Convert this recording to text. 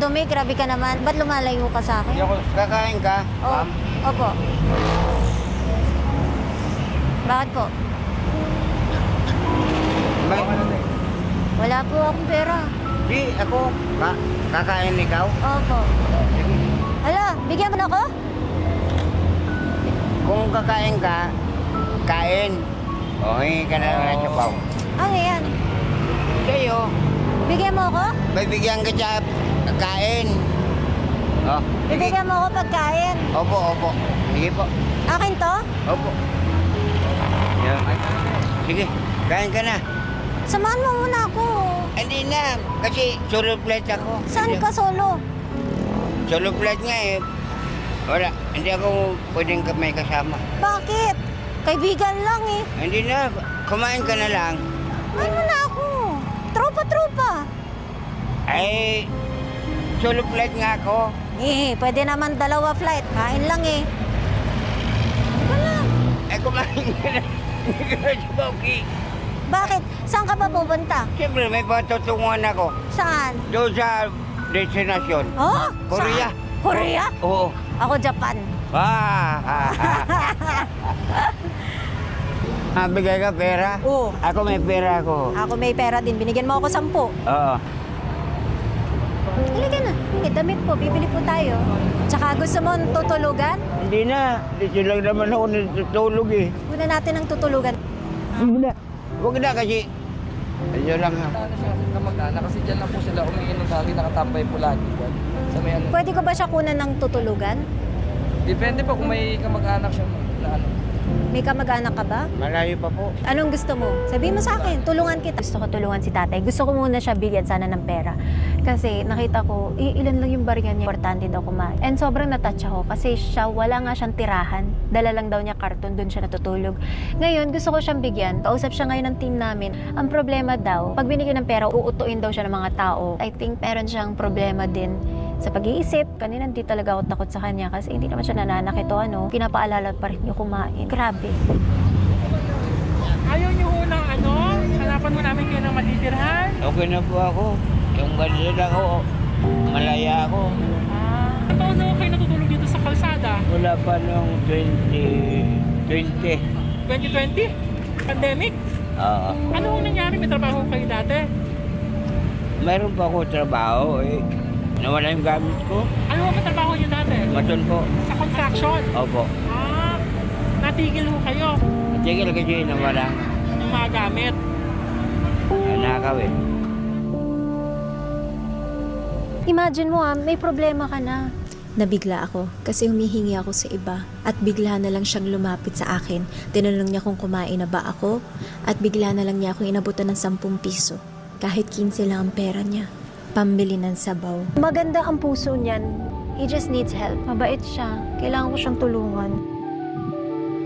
dumi, grabe ka naman. Ba't lumalayo ka sa akin? Kakain ka, ma'am? Opo. Bakit po? Wala po akong pera. Di, ako. Kakain ikaw? Opo. Hala, bigyan mo na ako? Kung kakain ka, kain. O, hingi ka na lang ng sabaw. Ano yan? Sa'yo, Bigyan mo ako? bibigyan ka sa kain. O, sige. Bibigyan mo ako pagkain. Opo, opo. Sige po. Akin to? Opo. Yan. Sige, kain ka na. Samahan mo muna ako. Hindi na, kasi solo flight ako. Saan ka solo? Solo flight nga eh. Wala, hindi ako pwedeng may kasama. Bakit? Kaibigan lang eh. Hindi na, kumain ka na lang. Ay mo na ako. Tropa-tropa. Ay, solo flight nga ako. Eh, pwede naman dalawa flight. Kain lang eh. Wala. Ay, kumain ka na. Hindi ka na si Bauki. Bakit? Saan ka pa pupunta? Siyempre, may patutunguhan ako. Saan? Doon sa destinasyon. Oh? Korea. Saan? Korea? Oo. Ako Japan. Bigay ka pera? Oo. Ako may pera ako. Ako may pera din. Binigyan mo ako 10. Oo. Halika na. Eh, damit po. Bibili po tayo. Tsaka gusto mo tutulugan? Hindi na. Dito lang naman ako natutulog eh. Muna natin ang tutulugan. Hindi na. Huwag na kasi. Ayun lang. Ano siya kasi kamag-anak kasi dyan lang po sila umiinom lagi, nakatambay po lagi dyan. Sa may ano. Pwede ko ba siya kunan ng tutulugan? Depende po kung may kamag-anak siya na ano. May kamag-anak ka ba? Malayo pa po. Anong gusto mo? Sabihin mo sa akin, tulungan kita. Gusto ko tulungan si tatay. Gusto ko muna siya bigyan sana ng pera. Kasi nakita ko, ilan lang yung barya niya. Importante daw kumain. And sobrang natouch ako kasi siya, wala nga siyang tirahan. Dala lang daw niya karton, doon siya natutulog. Ngayon, gusto ko siyang bigyan. Kausap siya ngayon ng team namin. Ang problema daw, pag binigyan ng pera, uutuin daw siya ng mga tao. I think meron siyang problema din sa pag-iisip. Kanina hindi talaga ako takot sa kanya kasi hindi naman siya nananakit o ano. Pinapaalala pa rin yung kumain. Grabe. Ayaw niyo ho ng ano? Hanapan mo namin kayo ng matitirhan? Okay na po ako. Yung ganyan ako, malaya ako. Ano taon na ho kayo natutulog dito sa kalsada? Wala pa nung 2020. 2020? Pandemic? Oo. Ano ho nangyari? May trabaho kayo dati? Meron pa ako trabaho eh. Nawala yung gamit ko. Ano ho ba trabaho niyo dati? Maton po. Sa construction? Opo. Natigil ho kayo Tigil kasi nawala. ng mga gamit. Nanakaw eh. Imagine mo may problema ka na. Nabigla ako kasi humihingi ako sa iba at bigla na lang siyang lumapit sa akin. Tinanong niya kung kumain na ba ako at bigla na lang niya akong inabutan ng 10 piso. Kahit 15 lang ang pera niya. Pambili ng sabaw. Maganda ang puso niyan. He just needs help. Mabait siya. Kailangan ko siyang tulungan.